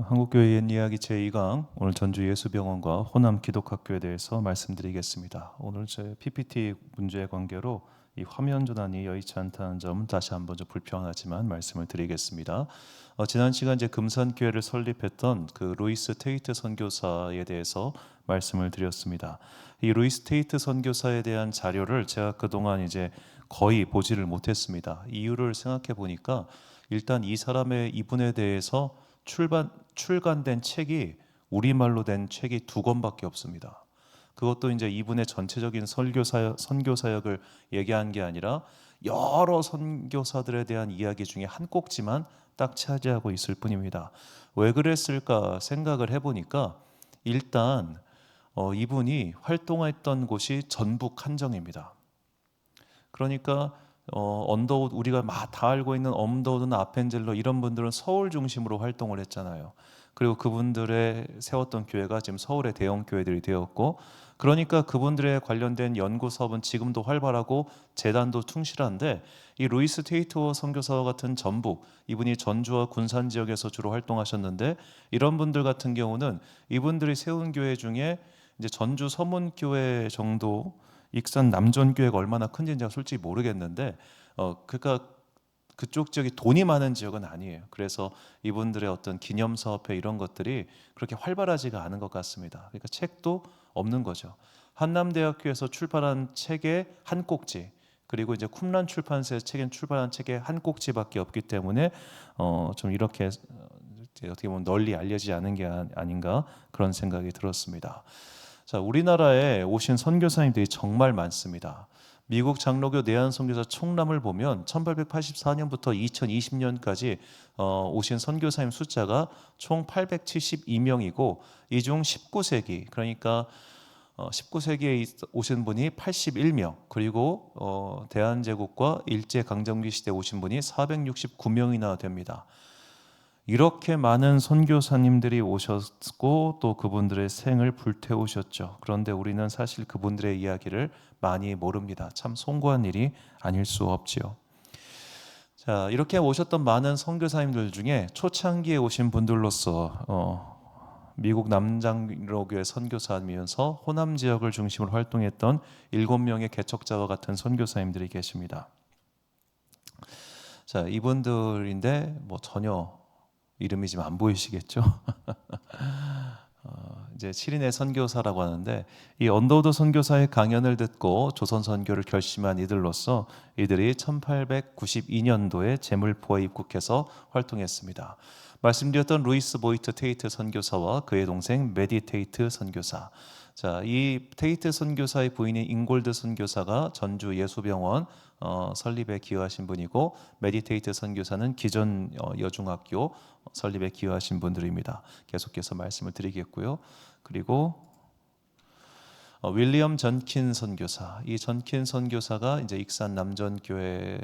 한국교회 옛 이야기 제2강 오늘 전주 예수병원과 호남 기독학교에 대해서 말씀드리겠습니다. 오늘 제 PPT 문제의 관계로 이 화면 전환이 여의치 않다는 점 다시 한번 좀 불평하지만 말씀을 드리겠습니다. 지난 시간 이제 금산교회를 설립했던 그 루이스 테이트 선교사에 대해서 말씀을 드렸습니다. 이 루이스 테이트 선교사에 대한 자료를 제가 그동안 이제 거의 보지를 못했습니다. 이유를 생각해 보니까 일단 이 사람의 이분에 대해서 출간된 책이 우리말로 된 책이 2권밖에 없습니다. 그것도 이제 이분의 전체적인 선교 사역을 얘기한 게 아니라 여러 선교사들에 대한 이야기 중에 한 꼭지만 딱 차지하고 있을 뿐입니다. 왜 그랬을까 생각을 해보니까 일단 이분이 활동했던 곳이 전북 한정입니다. 그러니까 언더우드 우리가 다 알고 있는 언더우드나 아펜젤러 이런 분들은 서울 중심으로 활동을 했잖아요. 그리고 그분들의 세웠던 교회가 지금 서울의 대형 교회들이 되었고, 그러니까 그분들에 관련된 연구 사업은 지금도 활발하고 재단도 충실한데, 이 루이스 테이트워 선교사와 같은 전북, 이분이 전주와 군산 지역에서 주로 활동하셨는데, 이런 분들 같은 경우는 이분들이 세운 교회 중에 이제 전주 서문교회 정도, 익산 남전교회가 얼마나 큰지는 제가 솔직히 모르겠는데, 그러니까 그쪽 지역이 돈이 많은 지역은 아니에요. 그래서 이분들의 어떤 기념사업회 이런 것들이 그렇게 활발하지가 않은 것 같습니다. 그러니까 책도 없는 거죠. 한남대학교에서 출판한 책의 한 꼭지, 그리고 이제 쿰란 출판사에서 출판한 책의 한 꼭지밖에 없기 때문에 좀 이렇게 어떻게 보면 널리 알려지지 않은 게 아닌가 그런 생각이 들었습니다. 자, 우리나라에 오신 선교사님들이 정말 많습니다. 미국 장로교 내한 선교사 총람을 보면 1884년부터 2020년까지 오신 선교사님 숫자가 총 872명이고, 이 중 19세기, 그러니까 19세기에 오신 분이 81명, 그리고 대한제국과 일제강점기 시대 오신 분이 469명이나 됩니다. 이렇게 많은 선교사님들이 오셨고 또 그분들의 생을 불태우셨죠. 그런데 우리는 사실 그분들의 이야기를 많이 모릅니다. 참 송구한 일이 아닐 수 없지요. 자, 이렇게 오셨던 많은 선교사님들 중에 초창기에 오신 분들로서 미국 남장로교회 선교사이면서 호남 지역을 중심으로 활동했던 7명의 개척자와 같은 선교사님들이 계십니다. 자, 이분들인데 전혀 이름이 지금 안 보이시겠죠? 이제 7인의 선교사라고 하는데, 이 언더우드 선교사의 강연을 듣고 조선 선교를 결심한 이들로서 이들이 1892년도에 제물포에 입국해서 활동했습니다. 말씀드렸던 루이스 보이트 테이트 선교사와 그의 동생 메디 테이트 선교사. 자, 이 테이트 선교사의 부인인 잉골드 선교사가 전주 예수병원 설립에 기여하신 분이고, 메디테이트 선교사는 기존 여중학교 설립에 기여하신 분들입니다. 계속해서 말씀을 드리겠고요. 그리고 윌리엄 전킨 선교사, 이 전킨 선교사가 이제 익산 남전교회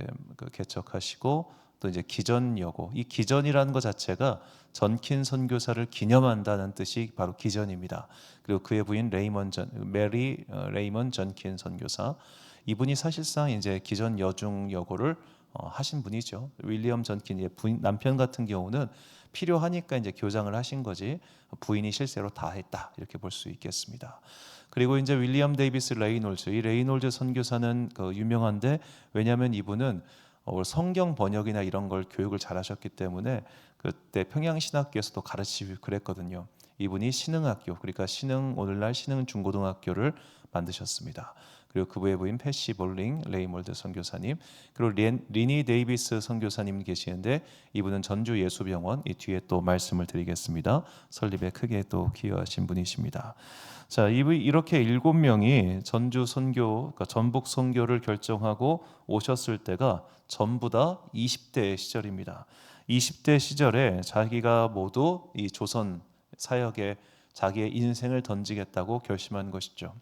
개척하시고, 또 이제 기전여고, 이 기전이라는 것 자체가 전킨 선교사를 기념한다는 뜻이 바로 기전입니다. 그리고 그의 부인 메리 레이먼 전킨 선교사, 이분이 사실상 이제 기전 여중여고를 하신 분이죠. 윌리엄 전킨의 부인, 남편 같은 경우는 필요하니까 이제 교장을 하신 거지 부인이 실제로 다 했다 이렇게 볼 수 있겠습니다. 그리고 이제 윌리엄 데이비스 레이놀즈, 이 레이놀즈 선교사는 유명한데, 왜냐하면 이분은 성경 번역이나 이런 걸 교육을 잘하셨기 때문에 그때 평양신학교에서도 가르치고 그랬거든요. 이분이 신흥학교, 그러니까 오늘날 신흥 중고등학교를 만드셨습니다. 그리고 그분의 부인 패시 볼링 레이몰드 선교사님, 그리고 리니 데이비스 선교사님 계시는데, 이분은 전주 예수병원, 이 뒤에 또 말씀을 드리겠습니다. 설립에 크게 또 기여하신 분이십니다. 자, 이렇게 7명이 전주 선교, 그러니까 전북 선교를 결정하고 오셨을 때가 전부 다 20대 시절입니다. 20대 시절에 자기가 모두 이 조선 사역에 자기의 인생을 던지겠다고 결심한 것이죠.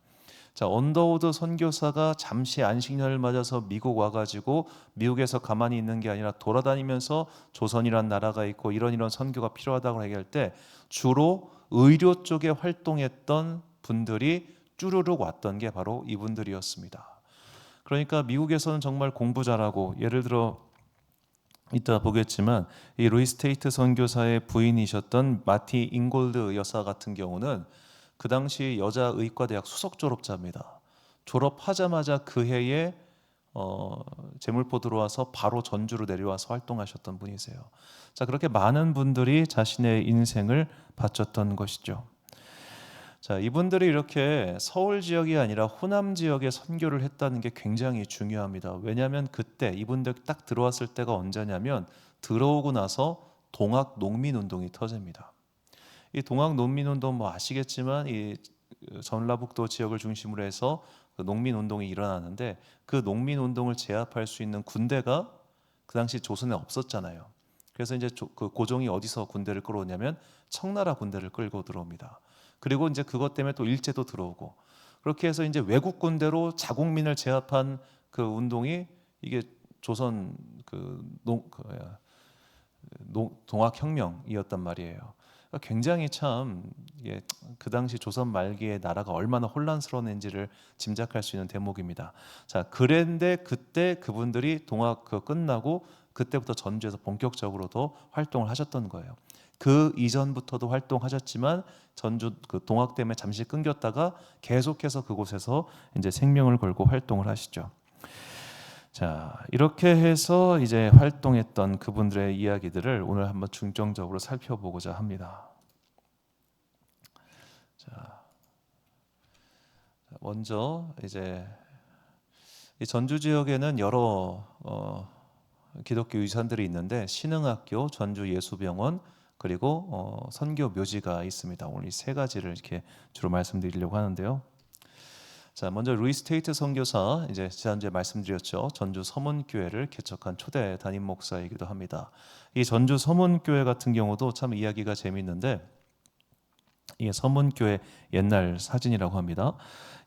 자, 언더우드 선교사가 잠시 안식년을 맞아서 미국 와가지고 미국에서 가만히 있는 게 아니라 돌아다니면서 조선이란 나라가 있고 이런 선교가 필요하다고 얘기할 때 주로 의료 쪽에 활동했던 분들이 쭈루룩 왔던 게 바로 이분들이었습니다. 그러니까 미국에서는 정말 공부 잘하고, 예를 들어 이따 보겠지만 이 루이스 테이트 선교사의 부인이셨던 마티 잉골드 여사 같은 경우는 그 당시 여자 의과대학 수석 졸업자입니다. 졸업하자마자 그 해에 제물포 들어와서 바로 전주로 내려와서 활동하셨던 분이세요. 자, 그렇게 많은 분들이 자신의 인생을 바쳤던 것이죠. 자, 이분들이 이렇게 서울 지역이 아니라 호남 지역에 선교를 했다는 게 굉장히 중요합니다. 왜냐하면 그때 이분들 딱 들어왔을 때가 언제냐면 들어오고 나서 동학 농민운동이 터집니다. 이 동학 농민운동 뭐 아시겠지만 이 전라북도 지역을 중심으로 해서 그 농민운동이 일어나는데 그 농민운동을 제압할 수 있는 군대가 그 당시 조선에 없었잖아요. 그래서 이제 그 고종이 어디서 군대를 끌어오냐면 청나라 군대를 끌고 들어옵니다. 그리고 이제 그것 때문에 또 일제도 들어오고 그렇게 해서 이제 외국 군대로 자국민을 제압한 그 운동이 이게 조선 동학혁명이었단 말이에요. 그러니까 굉장히 참 그 당시 조선 말기에 나라가 얼마나 혼란스러웠는지를 짐작할 수 있는 대목입니다. 자, 그런데 그때 그분들이 동학 끝나고 그때부터 전주에서 본격적으로도 활동을 하셨던 거예요. 그 이전부터도 활동하셨지만 전주 그 동학 때문에 잠시 끊겼다가 계속해서 그곳에서 이제 생명을 걸고 활동을 하시죠. 자, 이렇게 해서 이제 활동했던 그분들의 이야기들을 오늘 한번 중점적으로 살펴보고자 합니다. 자, 먼저 이제 이 전주 지역에는 여러 기독교 유산들이 있는데 신흥학교, 전주 예수병원, 그리고 선교 묘지가 있습니다. 오늘 이 세 가지를 이렇게 주로 말씀드리려고 하는데요. 자, 먼저 루이스 테이트 선교사, 이제 지난주에 말씀드렸죠. 전주 서문교회를 개척한 초대 담임 목사이기도 합니다. 이 전주 서문교회 같은 경우도 참 이야기가 재미있는데 이게 서문교회 옛날 사진이라고 합니다.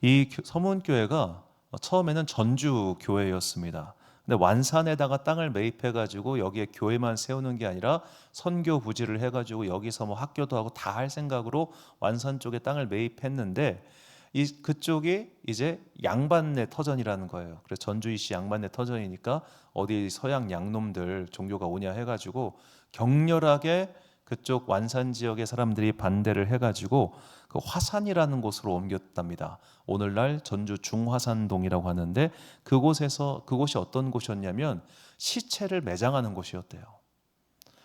이 서문교회가 처음에는 전주 교회였습니다. 근데 완산에다가 땅을 매입해 가지고 여기에 교회만 세우는 게 아니라 선교 부지를 해 가지고 여기서 뭐 학교도 하고 다 할 생각으로 완산 쪽에 땅을 매입했는데 그쪽이 이제 양반네 터전이라는 거예요. 그래서 전주이시 양반네 터전이니까 어디 서양 양놈들 종교가 오냐 해가지고 격렬하게 그쪽 완산 지역의 사람들이 반대를 해가지고 그 화산이라는 곳으로 옮겼답니다. 오늘날 전주 중화산동이라고 하는데 그곳이 어떤 곳이었냐면 시체를 매장하는 곳이었대요.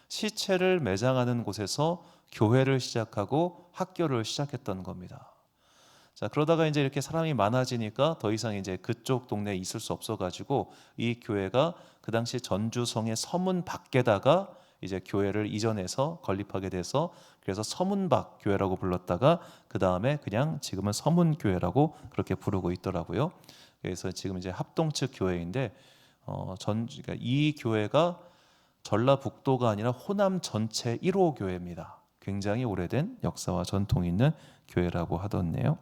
시체를 매장하는 곳에서 교회를 시작하고 학교를 시작했던 겁니다. 자, 그러다가 이제 이렇게 사람이 많아지니까 더 이상 이제 그쪽 동네에 있을 수 없어가지고 이 교회가 그 당시 전주성의 서문 밖에다가 이제 교회를 이전해서 건립하게 돼서 그래서 서문박 교회라고 불렀다가 그 다음에 그냥 지금은 서문교회라고 그렇게 부르고 있더라고요. 그래서 지금 이제 합동측 교회인데 그러니까 이 교회가 전라북도가 아니라 호남 전체 1호 교회입니다. 굉장히 오래된 역사와 전통이 있는 교회라고 하던데요.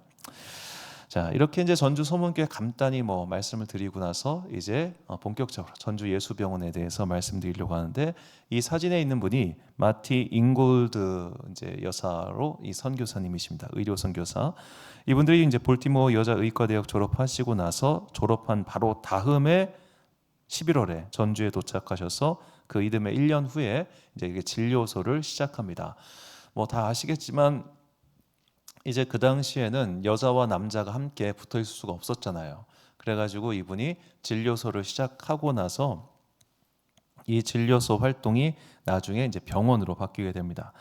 자, 이렇게 이제 전주 서문교회 간단히 뭐 말씀을 드리고 나서 이제 본격적으로 전주 예수병원에 대해서 말씀드리려고 하는데 이 사진에 있는 분이 마티 잉골드 이제 여사로 이 선교사님이십니다. 의료 선교사. 이분들이 이제 볼티모어 여자 의과대학 졸업하시고 나서 졸업한 바로 다음에 11월에 전주에 도착하셔서 그 이듬해 1년 후에 이제 이게 진료소를 시작합니다. 뭐 다 아시겠지만 이제 그 당시에는 여자와 남자가 함께 붙어 있을 수가 없었잖아요. 그래가지고 이분이 진료소를 시작하고 나서 이 진료소 활동이 나중에 이제 병원으로 바뀌게 됩니다.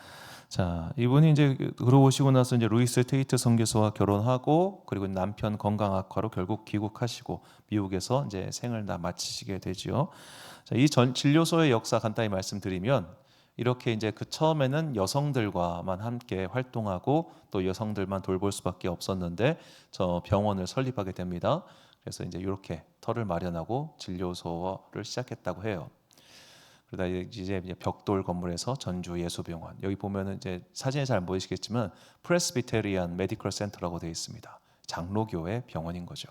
자, 이분이 이제 들어오시고 나서 이제 루이스 테이트 선교사와 결혼하고 그리고 남편 건강 악화로 결국 귀국하시고 미국에서 이제 생을 다 마치시게 되지요. 자, 이 진료소의 역사 간단히 말씀드리면 이렇게 이제 그 처음에는 여성들과만 함께 활동하고 또 여성들만 돌볼 수밖에 없었는데 저 병원을 설립하게 됩니다. 그래서 이제 이렇게 터를 마련하고 진료소를 시작했다고 해요. 그러다 이제 벽돌 건물에서 전주 예수병원 여기 보면은 이제 사진에 잘 안 보이시겠지만 프레스비테리안 메디컬 센터라고 되어 있습니다. 장로교회 병원인 거죠.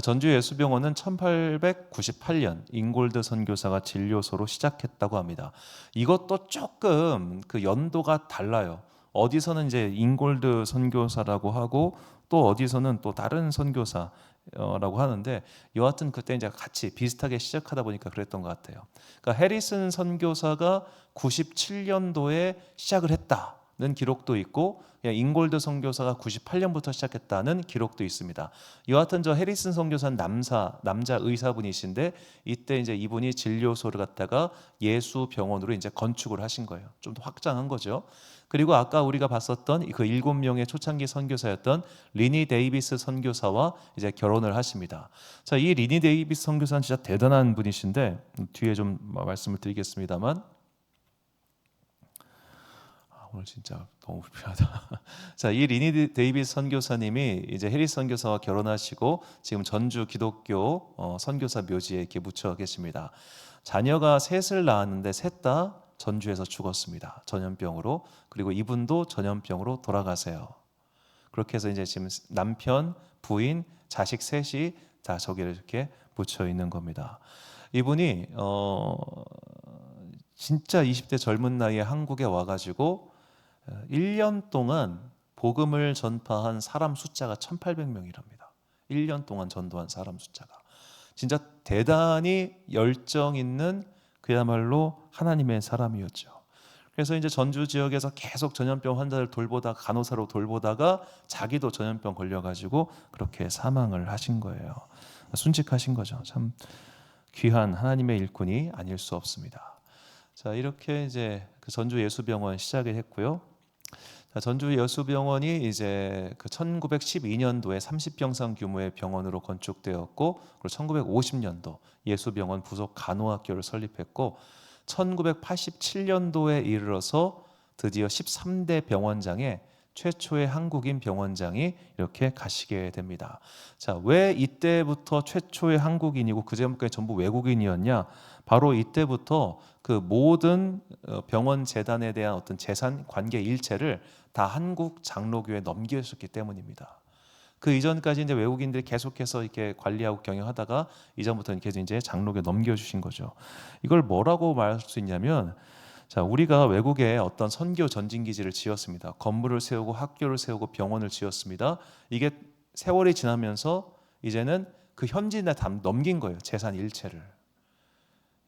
전주 예수병원은 1898년 잉골드 선교사가 진료소로 시작했다고 합니다. 이것도 조금 그 연도가 달라요. 어디서는 이제 인골드 선교사라고 하고 또 어디서는 또 다른 선교사라고 하는데 여하튼 그때 이제 같이 비슷하게 시작하다 보니까 그랬던 것 같아요. 그러니까 해리슨 선교사가 97년도에 시작을 했다는 기록도 있고 인골드 선교사가 98년부터 시작했다는 기록도 있습니다. 여하튼 저 해리슨 선교사는 남자 의사분이신데 이때 이제 이분이 진료소를 갖다가 예수 병원으로 이제 건축을 하신 거예요. 좀 더 확장한 거죠. 그리고 아까 우리가 봤었던 그 7명의 초창기 선교사였던 리니 데이비스 선교사와 이제 결혼을 하십니다. 자, 이 리니 데이비스 선교사는 진짜 대단한 분이신데 뒤에 좀 말씀을 드리겠습니다만 오늘 진짜 너무 불편하다. 자, 이 리니 데이비스 선교사님이 이제 해리 선교사와 결혼하시고 지금 전주 기독교 선교사 묘지에 이렇게 묻혀 계십니다. 자녀가 셋을 낳았는데 셋 다 전주에서 죽었습니다. 전염병으로. 그리고 이분도 전염병으로 돌아가세요. 그렇게 해서 이제 지금 남편, 부인, 자식 셋이 다 저기를 이렇게 묻혀 있는 겁니다. 이분이 진짜 20대 젊은 나이에 한국에 와가지고 1년 동안 복음을 전파한 사람 숫자가 1,800명이랍니다. 1년 동안 전도한 사람 숫자가. 진짜 대단히 열정 있는 그야말로 하나님의 사람이었죠. 그래서 이제 전주 지역에서 계속 전염병 환자를 돌보다가 간호사로 돌보다가 자기도 전염병 걸려가지고 그렇게 사망을 하신 거예요. 순직하신 거죠. 참 귀한 하나님의 일꾼이 아닐 수 없습니다. 자, 이렇게 이제 그 전주 예수병원 시작을 했고요. 자, 전주 예수병원이 이제 그 1912년도에 30병상 규모의 병원으로 건축되었고, 그리고 1950년도 예수병원 부속 간호학교를 설립했고, 1987년도에 이르러서 드디어 13대 병원장에 최초의 한국인 병원장이 이렇게 가시게 됩니다. 자, 왜 이때부터 최초의 한국인이고 그 전까지 전부 외국인이었냐? 바로 이때부터 그 모든 병원 재단에 대한 어떤 재산 관계 일체를 다 한국 장로교에 넘기셨기 때문입니다. 그 이전까지 이제 외국인들이 계속해서 이렇게 관리하고 경영하다가 이전부터는 계속 이제 장로교에 넘겨주신 거죠. 이걸 뭐라고 말할 수 있냐면, 자, 우리가 외국에 어떤 선교 전진 기지를 지었습니다. 건물을 세우고 학교를 세우고 병원을 지었습니다. 이게 세월이 지나면서 이제는 그 현지인에 다 넘긴 거예요. 재산 일체를.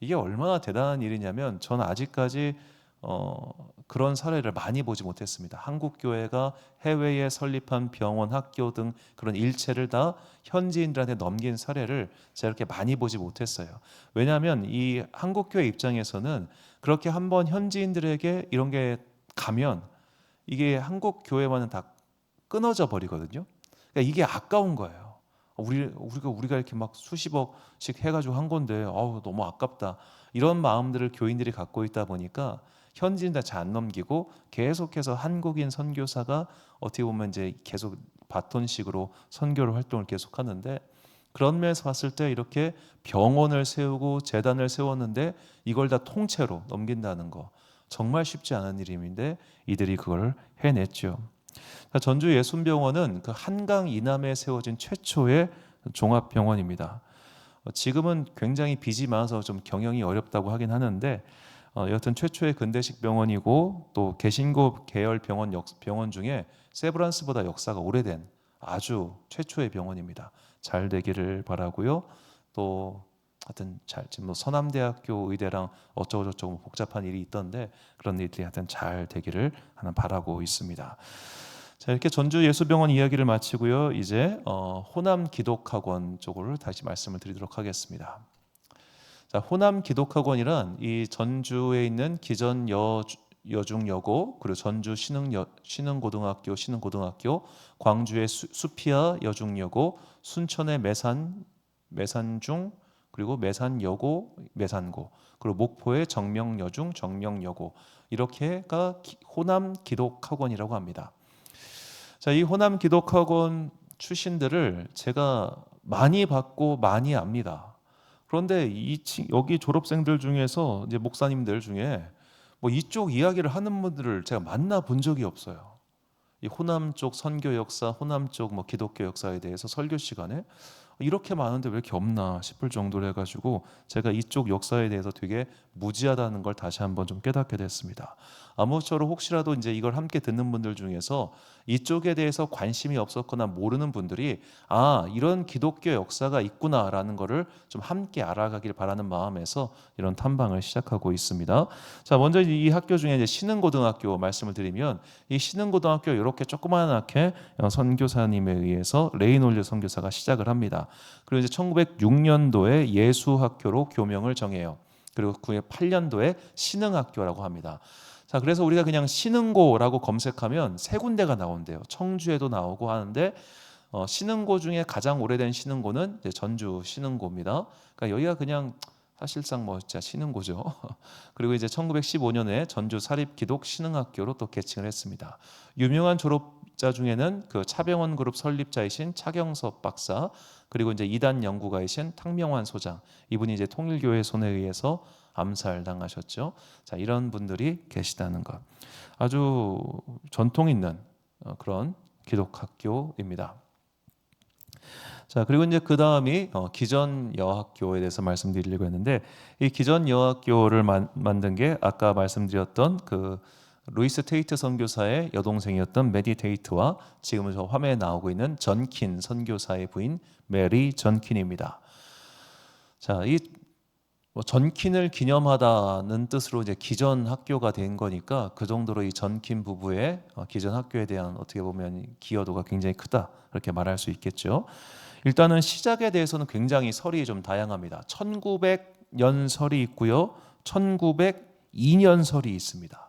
이게 얼마나 대단한 일이냐면 저는 아직까지 그런 사례를 많이 보지 못했습니다. 한국 교회가 해외에 설립한 병원, 학교 등 그런 일체를 다 현지인들한테 넘긴 사례를 제가 이렇게 많이 보지 못했어요. 왜냐하면 이 한국 교회 입장에서는 그렇게 한번 현지인들에게 이런 게 가면 이게 한국 교회와는 다 끊어져 버리거든요. 그러니까 이게 아까운 거예요. 우리가 이렇게 막 수십억씩 해가지고 한 건데 너무 아깝다. 이런 마음들을 교인들이 갖고 있다 보니까 현지인들 잘 안 넘기고 계속해서 한국인 선교사가 어떻게 보면 이제 계속 바톤식으로 선교를 활동을 계속하는데, 그런 면에서 봤을 때 이렇게 병원을 세우고 재단을 세웠는데 이걸 다 통째로 넘긴다는 거 정말 쉽지 않은 일인데 이들이 그걸 해냈죠. 전주 예순병원은 그 한강 이남에 세워진 최초의 종합병원입니다. 지금은 굉장히 빚이 많아서 좀 경영이 어렵다고 하긴 하는데 여튼 최초의 근대식 병원이고 또 개신교 계열 병원 중에 세브란스보다 역사가 오래된 아주 최초의 병원입니다. 잘 되기를 바라고요. 또 하여튼 지금 서남대학교 의대랑 어쩌고 저쩌고 복잡한 일이 있던데 그런 일들이 하여튼 잘 되기를 하나 바라고 있습니다. 자, 이렇게 전주 예수병원 이야기를 마치고요. 이제 호남 기독학원 쪽으로 다시 말씀을 드리도록 하겠습니다. 자, 호남 기독학원이란 이 전주에 있는 기전 여중여고, 그리고 전주 신흥고등학교, 광주의 수피아 여중여고, 순천의 매산중, 그리고 매산고, 그리고 목포의 정명여고, 이렇게가 호남 기독학원이라고 합니다. 자, 이 호남 기독학원 출신들을 제가 많이 봤고 많이 압니다. 그런데 여기 졸업생들 중에서 이제 목사님들 중에 뭐 이쪽 이야기를 하는 분들을 제가 만나 본 적이 없어요. 이 호남 쪽 선교 역사, 호남 쪽 뭐 기독교 역사에 대해서 설교 시간에 이렇게 많은데 왜 이렇게 없나 싶을 정도로 해가지고 제가 이쪽 역사에 대해서 되게 무지하다는 걸 다시 한번 좀 깨닫게 됐습니다. 아무쪼록 혹시라도 이제 이걸 함께 듣는 분들 중에서 이쪽에 대해서 관심이 없었거나 모르는 분들이 이런 기독교 역사가 있구나라는 거를 좀 함께 알아가길 바라는 마음에서 이런 탐방을 시작하고 있습니다. 자, 먼저 이 학교 중에 이제 신흥고등학교 말씀을 드리면, 이 신흥고등학교 이렇게 조그만하게 선교사님에 의해서 레이놀드 선교사가 시작을 합니다. 그리고 이제 1906년도에 예수학교로 교명을 정해요. 그리고 98년도에 신흥학교라고 합니다. 자, 그래서 우리가 그냥 신흥고라고 검색하면 세 군데가 나온대요. 청주에도 나오고 하는데 신흥고 중에 가장 오래된 신흥고는 이제 전주 신흥고입니다. 그러니까 여기가 그냥 사실상 뭐 진짜 신흥고죠. 그리고 이제 1915년에 전주 사립기독 신흥학교로 또 개칭을 했습니다. 유명한 졸업자 중에는 그 차병원 그룹 설립자이신 차경섭 박사, 그리고 이제 이단 연구가이신 탕명환 소장, 이분이 이제 통일교회 손에 의해서 암살당하셨죠. 자, 이런 분들이 계시다는 것, 아주 전통 있는 그런 기독학교입니다. 자, 그리고 이제 그 다음이 기전여학교에 대해서 말씀드리려고 했는데, 이 기전여학교를 만든 게 아까 말씀드렸던 그 루이스 테이트 선교사의 여동생이었던 메디 테이트와 지금은 저 화면에 나오고 있는 전킨 선교사의 부인 메리 전킨입니다. 자, 이 전킨을 기념하다는 뜻으로 이제 기전 학교가 된 거니까 그 정도로 이 전킨 부부의 기전 학교에 대한 어떻게 보면 기여도가 굉장히 크다, 그렇게 말할 수 있겠죠. 일단은 시작에 대해서는 굉장히 설이 좀 다양합니다. 1900년 설이 있고요, 1902년 설이 있습니다.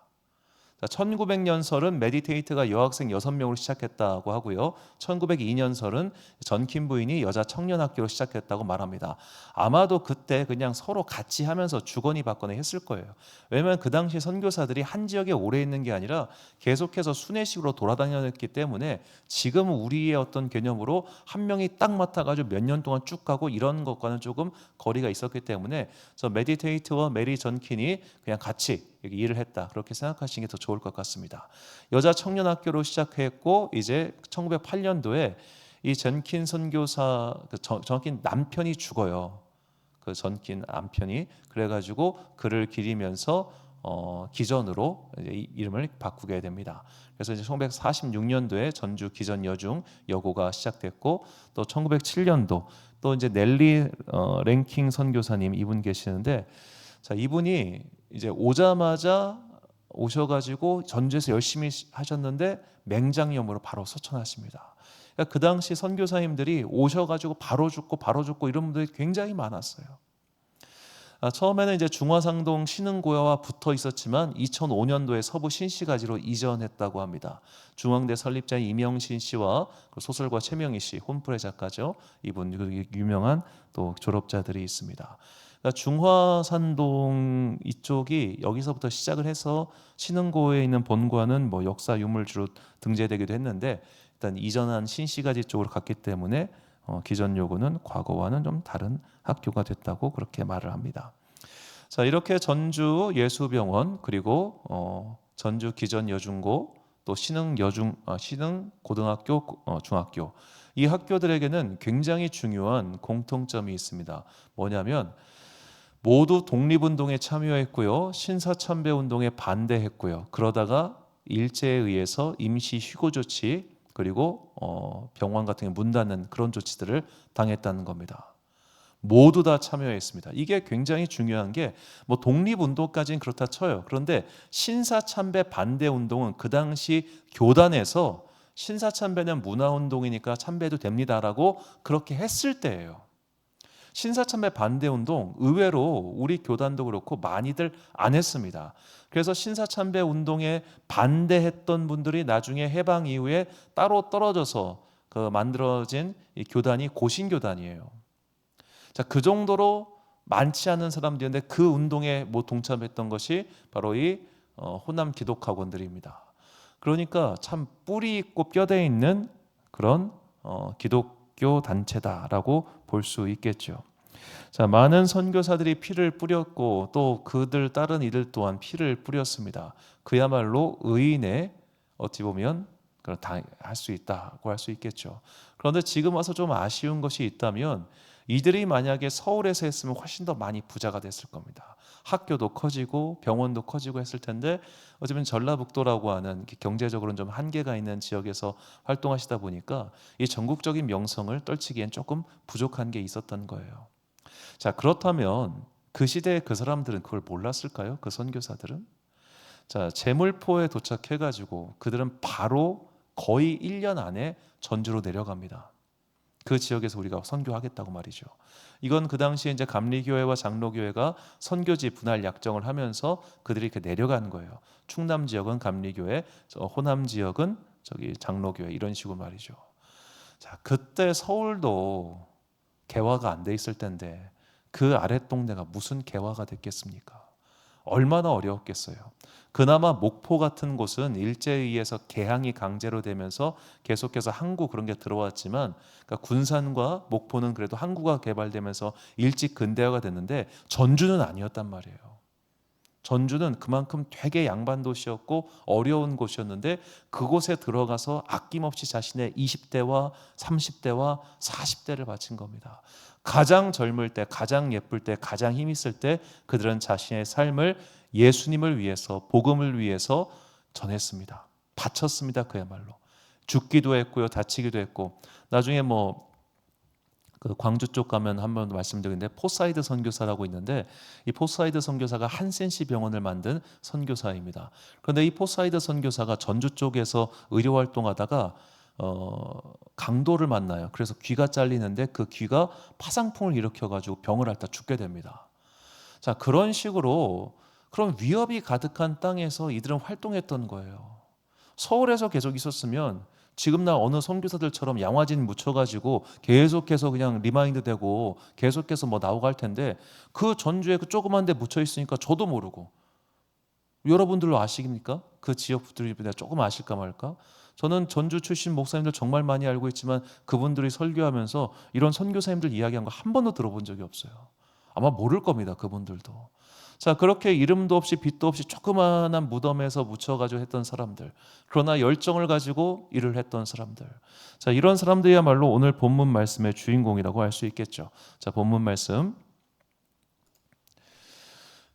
1900년 설은 메디테이트가 여학생 6명으로 시작했다고 하고요, 1902년 설은 전킨 부인이 여자 청년학교로 시작했다고 말합니다. 아마도 그때 그냥 서로 같이 하면서 주거니 받거니 했을 거예요. 왜냐하면 그 당시 선교사들이 한 지역에 오래 있는 게 아니라 계속해서 순회식으로 돌아다녔기 때문에 지금 우리의 어떤 개념으로 한 명이 딱 맡아가지고 몇 년 동안 쭉 가고 이런 것과는 조금 거리가 있었기 때문에 그래서 메디테이트와 메리 전킨이 그냥 같이 일을 했다, 그렇게 생각하시는 게 더 좋을 것 같습니다. 여자 청년학교로 시작했고 이제 1908년도에 이 전킨 선교사 전킨 남편이 죽어요. 그 전킨 남편이 그래가지고 그를 기리면서 기전으로 이제 이름을 바꾸게 됩니다. 그래서 이제 1946년도에 전주 기전 여중 여고가 시작됐고, 또 1907년도 또 이제 넬리 랭킹 선교사님, 이분 계시는데, 자, 이분이 이제 오셔가지고 전주에서 열심히 하셨는데 맹장염으로 바로 소천하십니다. 그러니까 그 당시 선교사님들이 오셔가지고 바로 죽고 이런 분들이 굉장히 많았어요. 처음에는 이제 중화상동 신흥고야와 붙어 있었지만 2005년도에 서부 신시가지로 이전했다고 합니다. 중앙대 설립자인 이명신 씨와 소설가 최명희 씨, 홈플의 작가죠. 이분 유명한 또 졸업자들이 있습니다. 중화산동 이쪽이 여기서부터 시작을 해서 신흥고에 있는 본관은 뭐 역사 유물주로 등재되기도 했는데, 일단 이전한 신시가지 쪽으로 갔기 때문에 기전여고는 과거와는 좀 다른 학교가 됐다고 그렇게 말을 합니다. 자, 이렇게 전주 예수병원, 그리고 전주 기전여중고, 또 신흥고등학교, 중학교, 이 학교들에게는 굉장히 중요한 공통점이 있습니다. 뭐냐면 모두 독립운동에 참여했고요, 신사참배운동에 반대했고요, 그러다가 일제에 의해서 임시 휴고 조치, 그리고 병원 같은 게 문 닫는 그런 조치들을 당했다는 겁니다. 모두 다 참여했습니다. 이게 굉장히 중요한 게, 뭐 독립운동까지는 그렇다 쳐요. 그런데 신사참배 반대운동은 그 당시 교단에서 신사참배는 문화운동이니까 참배도 됩니다라고 그렇게 했을 때예요. 신사참배 반대운동 의외로 우리 교단도 그렇고 많이들 안 했습니다. 그래서 신사참배 운동에 반대했던 분들이 나중에 해방 이후에 따로 떨어져서 그 만들어진 이 교단이 고신교단이에요. 자, 그 정도로 많지 않은 사람들인데 그 운동에 뭐 동참했던 것이 바로 이 호남 기독학원들입니다. 그러니까 참 뿌리 있고 뼈대 있는 그런 기독교 단체다라고 볼 수 있겠죠. 자, 많은 선교사들이 피를 뿌렸고 또 그들 따른 이들 또한 피를 뿌렸습니다. 그야말로 의인의 어찌 보면 다 할 수 있다고 할 수 있겠죠. 그런데 지금 와서 좀 아쉬운 것이 있다면 이들이 만약에 서울에서 했으면 훨씬 더 많이 부자가 됐을 겁니다. 학교도 커지고 병원도 커지고 했을 텐데 어쩌면 전라북도라고 하는 경제적으로는 좀 한계가 있는 지역에서 활동하시다 보니까 이 전국적인 명성을 떨치기엔 조금 부족한 게 있었던 거예요. 자, 그렇다면 그 시대에 그 사람들은 그걸 몰랐을까요? 그 선교사들은? 자, 제물포에 도착해가지고 그들은 바로 거의 1년 안에 전주로 내려갑니다. 그 지역에서 우리가 선교하겠다고 말이죠. 이건 그 당시에 이제 감리교회와 장로교회가 선교지 분할 약정을 하면서 그들이 이렇게 내려간 거예요. 충남 지역은 감리교회, 호남 지역은 저기 장로교회 이런 식으로 말이죠. 자, 그때 서울도 개화가 안 돼 있을 텐데 그 아랫 동네가 무슨 개화가 됐겠습니까? 얼마나 어려웠겠어요. 그나마 목포 같은 곳은 일제에 의해서 개항이 강제로 되면서 계속해서 항구 그런 게 들어왔지만 그러니까 군산과 목포는 그래도 항구가 개발되면서 일찍 근대화가 됐는데 전주는 아니었단 말이에요. 전주는 그만큼 되게 양반 도시였고 어려운 곳이었는데 그곳에 들어가서 아낌없이 자신의 20대와 30대와 40대를 바친 겁니다. 가장 젊을 때, 가장 예쁠 때, 가장 힘 있을 때 그들은 자신의 삶을 예수님을 위해서, 복음을 위해서 전했습니다. 바쳤습니다. 그야말로. 죽기도 했고요, 다치기도 했고. 나중에 그 광주 쪽 가면 한번 말씀드리는데 포사이드 선교사라고 있는데 이 포사이드 선교사가 한센시 병원을 만든 선교사입니다. 그런데 이 포사이드 선교사가 전주 쪽에서 의료 활동하다가 강도를 만나요. 그래서 귀가 잘리는데 그 귀가 파상풍을 일으켜가지고 병을 앓다 죽게 됩니다. 자, 그런 식으로 그런 위협이 가득한 땅에서 이들은 활동했던 거예요. 서울에서 계속 있었으면 지금 날 어느 선교사들처럼 양화진 묻혀가지고 계속해서 그냥 리마인드 되고 계속해서 나오고 할 텐데 그 전주에 그 조그만 데 묻혀 있으니까 저도 모르고 여러분들로 아십니까? 그 지역 분들이 조금 아실까 말까? 저는 전주 출신 목사님들 정말 많이 알고 있지만 그분들이 설교하면서 이런 선교사님들 이야기한 거 한 번도 들어본 적이 없어요. 아마 모를 겁니다. 그분들도. 자, 그렇게 이름도 없이 빛도 없이 조그마한 무덤에서 묻혀가지고 했던 사람들, 그러나 열정을 가지고 일을 했던 사람들, 자, 이런 사람들이야말로 오늘 본문 말씀의 주인공이라고 할 수 있겠죠. 자, 본문 말씀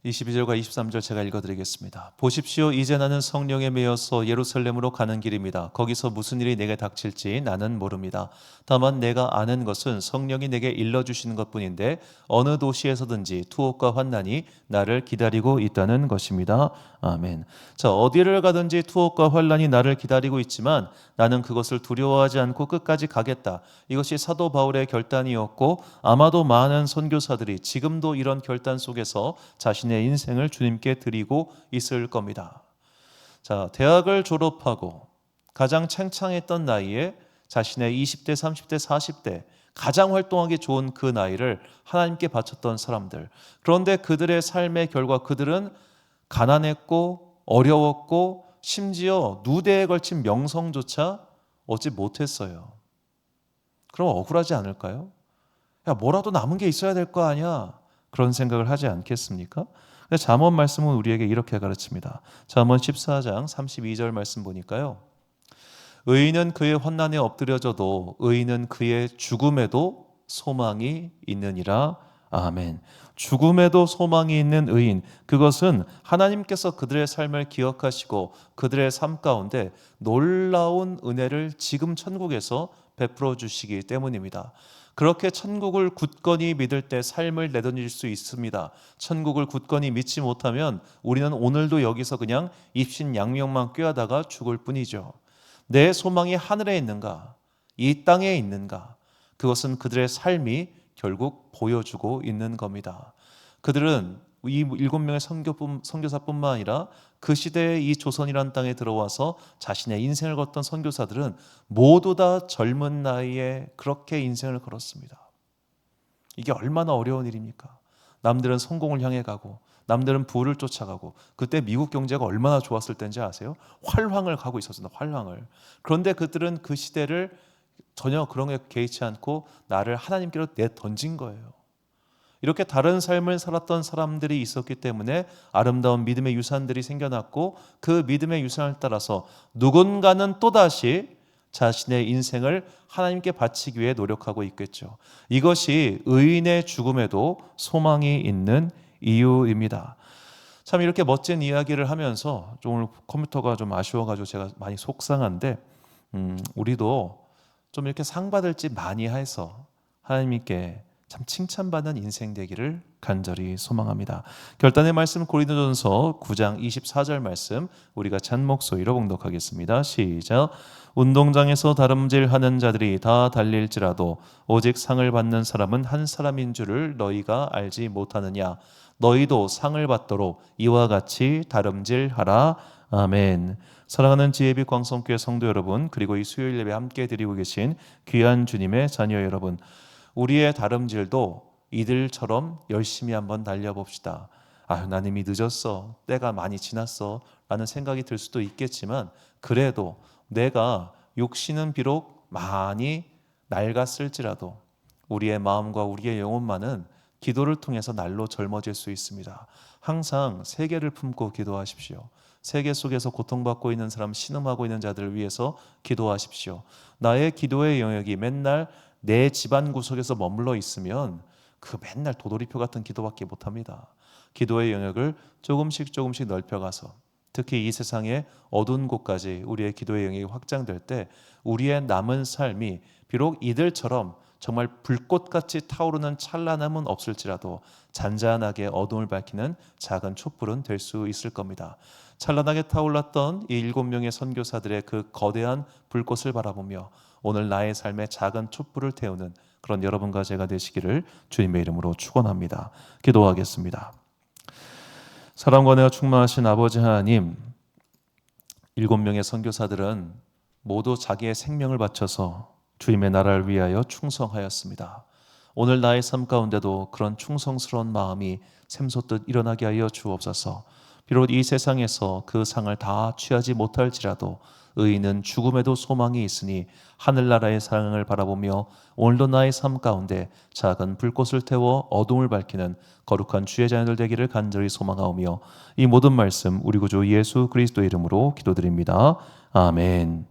22절과 23절 제가 읽어드리겠습니다. 보십시오, 이제 나는 성령에 매여서 예루살렘으로 가는 길입니다. 거기서 무슨 일이 내게 닥칠지 나는 모릅니다. 다만 내가 아는 것은 성령이 내게 일러주시는 것뿐인데 어느 도시에서든지 투옥과 환난이 나를 기다리고 있다는 것입니다. 아멘. 자, 어디를 가든지 투옥과 환난이 나를 기다리고 있지만 나는 그것을 두려워하지 않고 끝까지 가겠다. 이것이 사도 바울의 결단이었고 아마도 많은 선교사들이 지금도 이런 결단 속에서 자신의 인생을 주님께 드리고 있을 겁니다. 자, 대학을 졸업하고 가장 창창했던 나이에 자신의 20대, 30대, 40대 가장 활동하기 좋은 그 나이를 하나님께 바쳤던 사람들. 그런데 그들의 삶의 결과 그들은 가난했고 어려웠고 심지어 누대에 걸친 명성조차 얻지 못했어요. 그럼 억울하지 않을까요? 야, 뭐라도 남은 게 있어야 될 거 아니야? 그런 생각을 하지 않겠습니까? 잠언 말씀은 우리에게 이렇게 가르칩니다. 잠언 14장 32절 말씀 보니까요. 의인은 그의 환난에 엎드려져도 의인은 그의 죽음에도 소망이 있느니라. 아멘. 죽음에도 소망이 있는 의인, 그것은 하나님께서 그들의 삶을 기억하시고 그들의 삶 가운데 놀라운 은혜를 지금 천국에서 베풀어 주시기 때문입니다. 그렇게 천국을 굳건히 믿을 때 삶을 내던질 수 있습니다. 천국을 굳건히 믿지 못하면 우리는 오늘도 여기서 그냥 입신양명만 꾀하다가 죽을 뿐이죠. 내 소망이 하늘에 있는가? 이 땅에 있는가? 그것은 그들의 삶이 결국 보여주고 있는 겁니다. 그들은 이 7명의 선교사뿐만 아니라 그 시대의 이 조선이라는 땅에 들어와서 자신의 인생을 걷던 선교사들은 모두 다 젊은 나이에 그렇게 인생을 걸었습니다. 이게 얼마나 어려운 일입니까? 남들은 성공을 향해 가고 남들은 부를 쫓아가고 그때 미국 경제가 얼마나 좋았을 때인지 아세요? 활황을 가고 있었습니다. 활황을. 그런데 그들은 그 시대를 전혀 그런 게 개의치 않고 나를 하나님께로 내던진 거예요. 이렇게 다른 삶을 살았던 사람들이 있었기 때문에 아름다운 믿음의 유산들이 생겨났고, 그 믿음의 유산을 따라서 누군가는 또다시 자신의 인생을 하나님께 바치기 위해 노력하고 있겠죠. 이것이 의인의 죽음에도 소망이 있는 이유입니다. 참 이렇게 멋진 이야기를 하면서 좀 오늘 컴퓨터가 좀 아쉬워가지고 제가 많이 속상한데, 우리도 좀 이렇게 상 받을 짓 많이 해서 하나님께 참 칭찬받는 인생 되기를 간절히 소망합니다. 결단의 말씀 고린도전서 9장 24절 말씀 우리가 찬 목소리로 봉독하겠습니다. 시작. 운동장에서 다름질하는 자들이 다 달릴지라도 오직 상을 받는 사람은 한 사람인 줄을 너희가 알지 못하느냐. 너희도 상을 받도록 이와 같이 다름질하라. 아멘. 사랑하는 지혜빛 광성교회 성도 여러분, 그리고 이 수요일 예배 함께 드리고 계신 귀한 주님의 자녀 여러분, 우리의 다름질도 이들처럼 열심히 한번 달려봅시다. 아유, 난 이미 늦었어, 때가 많이 지났어 라는 생각이 들 수도 있겠지만, 그래도 내가 육신은 비록 많이 낡았을지라도 우리의 마음과 우리의 영혼만은 기도를 통해서 날로 젊어질 수 있습니다. 항상 세계를 품고 기도하십시오. 세계 속에서 고통받고 있는 사람, 신음하고 있는 자들을 위해서 기도하십시오. 나의 기도의 영역이 맨날 내 집안 구석에서 머물러 있으면 그 맨날 도돌이표 같은 기도밖에 못합니다. 기도의 영역을 조금씩 넓혀가서, 특히 이 세상의 어두운 곳까지 우리의 기도의 영역이 확장될 때 우리의 남은 삶이 비록 이들처럼 정말 불꽃같이 타오르는 찬란함은 없을지라도 잔잔하게 어둠을 밝히는 작은 촛불은 될 수 있을 겁니다. 찬란하게 타올랐던 이 7명의 선교사들의 그 거대한 불꽃을 바라보며 오늘 나의 삶에 작은 촛불을 태우는 그런 여러분과 제가 되시기를 주님의 이름으로 축원합니다. 기도하겠습니다. 사랑과 은혜가 충만하신 아버지 하나님, 7명의 선교사들은 모두 자기의 생명을 바쳐서 주님의 나라를 위하여 충성하였습니다. 오늘 나의 삶 가운데도 그런 충성스러운 마음이 샘솟듯 일어나게 하여 주옵소서. 비록 이 세상에서 그 상을 다 취하지 못할지라도 의인은 죽음에도 소망이 있으니 하늘나라의 사랑을 바라보며 오늘도 나의 삶 가운데 작은 불꽃을 태워 어둠을 밝히는 거룩한 주의 자녀들 되기를 간절히 소망하오며 이 모든 말씀 우리 구주 예수 그리스도의 이름으로 기도드립니다. 아멘.